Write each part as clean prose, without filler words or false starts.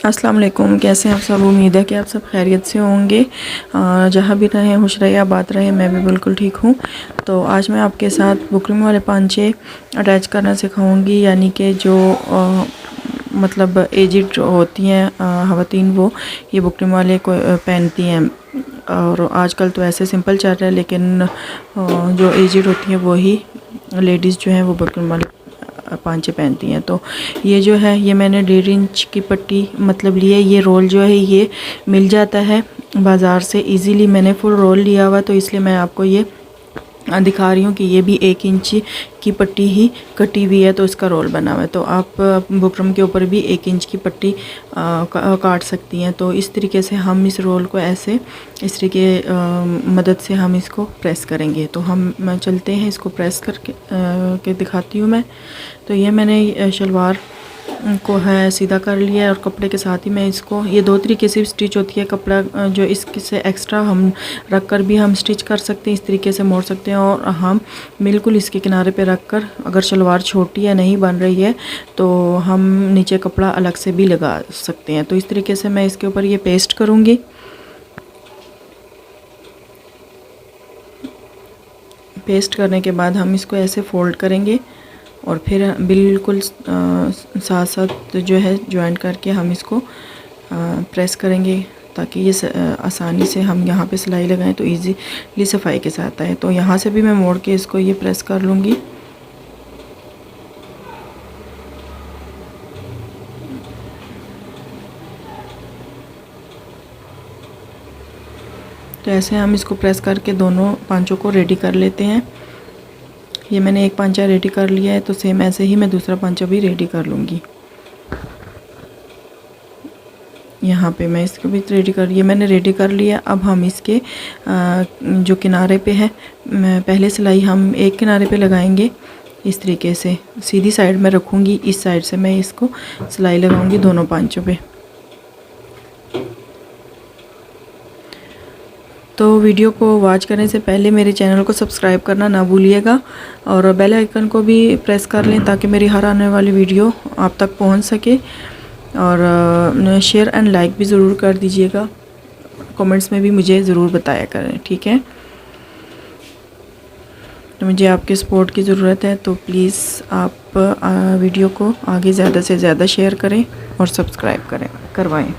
अस्सलाम वालेकुम। कैसे हैं आप सब? उम्मीद है कि आप सब खैरियत से होंगे। जहाँ भी रहें खुश रहे आबाद रहें। मैं भी बिल्कुल ठीक हूँ। तो आज मैं आपके साथ बुकरम वाले पांचे अटैच करना सिखाऊंगी, यानी कि जो मतलब एजिड होती हैं ख़वातीन, वो ये बुकरम वाले को पहनती हैं। और आजकल तो ऐसे सिंपल चल रहा है, लेकिन जो एजिड होती हैं वही लेडीज़ जो हैं वो बुकरम वाले पांचे पहनती हैं। तो ये जो है, ये मैंने 1.5 इंच की पट्टी मतलब ली है। ये रोल जो है ये मिल जाता है बाज़ार से इजीली। मैंने फुल रोल लिया हुआ, तो इसलिए मैं आपको ये दिखा रही हूँ कि ये भी 1 इंच की पट्टी ही कटी हुई है, तो इसका रोल बना हुआ है। तो आप बुकरम के ऊपर भी 1 इंच की पट्टी काट सकती हैं। तो इस तरीके से हम इस रोल को ऐसे इस तरीके मदद से हम इसको प्रेस करेंगे। तो हम चलते हैं, इसको प्रेस करके के दिखाती हूँ मैं। तो ये मैंने शलवार को है सीधा कर लिया है, और कपड़े के साथ ही मैं इसको, ये 2 तरीके से स्टिच होती है। कपड़ा जो इससे एक्स्ट्रा हम रख कर भी हम स्टिच कर सकते हैं, इस तरीके से मोड़ सकते हैं। और हम बिल्कुल इसके किनारे पे रख कर, अगर शलवार छोटी या नहीं बन रही है तो हम नीचे कपड़ा अलग से भी लगा सकते हैं। तो इस तरीके से मैं इसके ऊपर ये पेस्ट करूँगी। पेस्ट करने के बाद हम इसको ऐसे फोल्ड करेंगे, और फिर बिल्कुल साथ साथ जो है जॉइंट करके हम इसको प्रेस करेंगे, ताकि ये आसानी से हम यहाँ पे सिलाई लगाएं तो इजीली सफाई के साथ आए। तो यहाँ से भी मैं मोड़ के इसको ये प्रेस कर लूँगी। तो ऐसे हम इसको प्रेस करके दोनों पांचों को रेडी कर लेते हैं। ये मैंने एक पांचा रेडी कर लिया है, तो सेम ऐसे ही मैं दूसरा पांचा भी रेडी कर लूँगी। यहाँ पे मैं इसको भी रेडी कर, ये मैंने रेडी कर लिया। अब हम इसके जो किनारे पे है, पहले सिलाई हम एक किनारे पे लगाएंगे। इस तरीके से सीधी साइड में रखूँगी, इस साइड से मैं इसको सिलाई लगाऊंगी दोनों पांचों पे। तो वीडियो को वॉच करने से पहले मेरे चैनल को सब्सक्राइब करना ना भूलिएगा, और बेल आइकन को भी प्रेस कर लें, ताकि मेरी हर आने वाली वीडियो आप तक पहुंच सके। और शेयर एंड लाइक भी ज़रूर कर दीजिएगा। कमेंट्स में भी मुझे ज़रूर बताया करें, ठीक है? तो मुझे आपके सपोर्ट की ज़रूरत है, तो प्लीज़ आप वीडियो को आगे ज़्यादा से ज़्यादा शेयर करें और सब्सक्राइब करवाएं।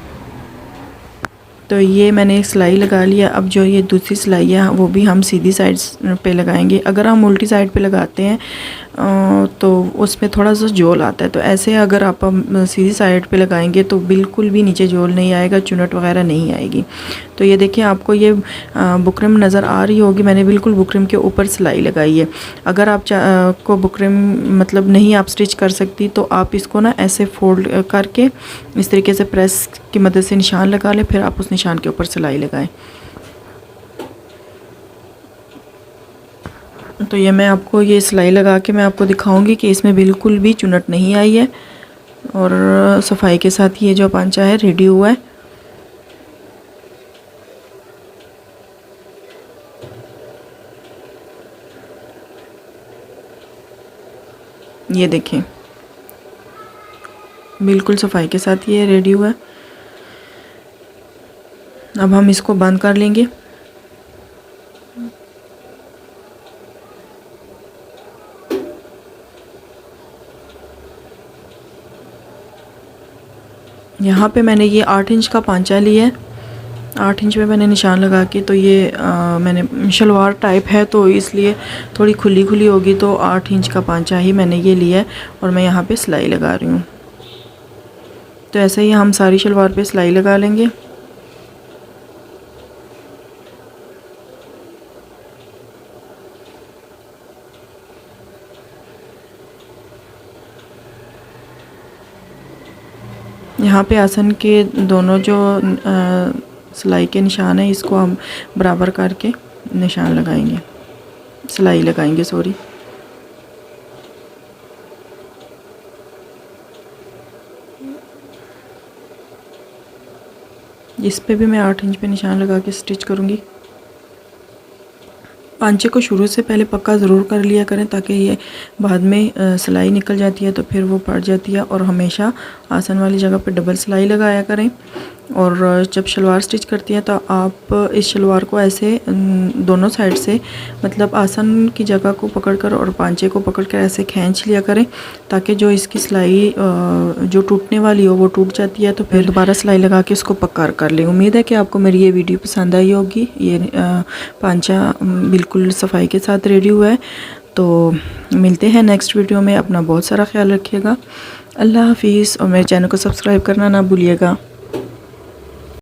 तो ये मैंने एक सिलाई लगा लिया। अब जो ये दूसरी सिलाई है वो भी हम सीधी साइड पे लगाएंगे। अगर हम उल्टी साइड पे लगाते हैं तो उसमें थोड़ा सा जोल आता है। तो ऐसे अगर आप सीधी साइड पे लगाएंगे तो बिल्कुल भी नीचे जोल नहीं आएगा, चुनट वगैरह नहीं आएगी। तो ये देखिए, आपको ये बुकरम नज़र आ रही होगी। मैंने बिल्कुल बुकरम के ऊपर सिलाई लगाई है। अगर आप को बुकरम मतलब नहीं आप स्टिच कर सकती, तो आप इसको ना ऐसे फोल्ड करके इस तरीके से प्रेस की मदद से निशान लगा लें, फिर आप उस निशान के ऊपर सिलाई लगाएं। तो ये मैं आपको ये सिलाई लगा के मैं आपको दिखाऊंगी कि इसमें बिल्कुल भी चुनट नहीं आई है, और सफाई के साथ ये जो पांचा है रेडी हुआ है। ये देखें, बिल्कुल सफाई के साथ ये रेडी हुआ है। अब हम इसको बंद कर लेंगे। यहाँ पे मैंने ये 8 इंच का पांचा लिया है। 8 इंच में मैंने निशान लगा के, तो ये मैंने शलवार टाइप है तो इसलिए थोड़ी खुली खुली होगी, तो 8 इंच का पांचा ही मैंने ये लिया है, और मैं यहाँ पे सिलाई लगा रही हूँ। तो ऐसे ही हम सारी शलवार पे सिलाई लगा लेंगे। यहाँ पे आसन के दोनों जो सिलाई के निशान है, इसको हम बराबर करके निशान लगाएंगे, सिलाई लगाएंगे सॉरी। इस पे भी मैं 8 इंच पे निशान लगा के स्टिच करूँगी। पांचे को शुरू से पहले पक्का ज़रूर कर लिया करें, ताकि ये बाद में सिलाई निकल जाती है तो फिर वो पड़ जाती है। और हमेशा आसन वाली जगह पे डबल सिलाई लगाया करें। और जब शलवार स्टिच करती हैं तो आप इस शलवार को ऐसे दोनों साइड से, मतलब आसन की जगह को पकड़कर और पांचे को पकड़कर ऐसे खींच लिया करें, ताकि जो इसकी सिलाई जो टूटने वाली हो वो टूट जाती है तो फिर दोबारा सिलाई लगा के इसको पक्का कर लें। उम्मीद है कि आपको मेरी ये वीडियो पसंद आई होगी। ये पांचा बिल्कुल सफाई के साथ रेडी हुआ है। तो मिलते हैं नेक्स्ट वीडियो में। अपना बहुत सारा ख्याल रखिएगा। अल्लाह हाफिज़ और मेरे चैनल को सब्सक्राइब करना ना भूलिएगा।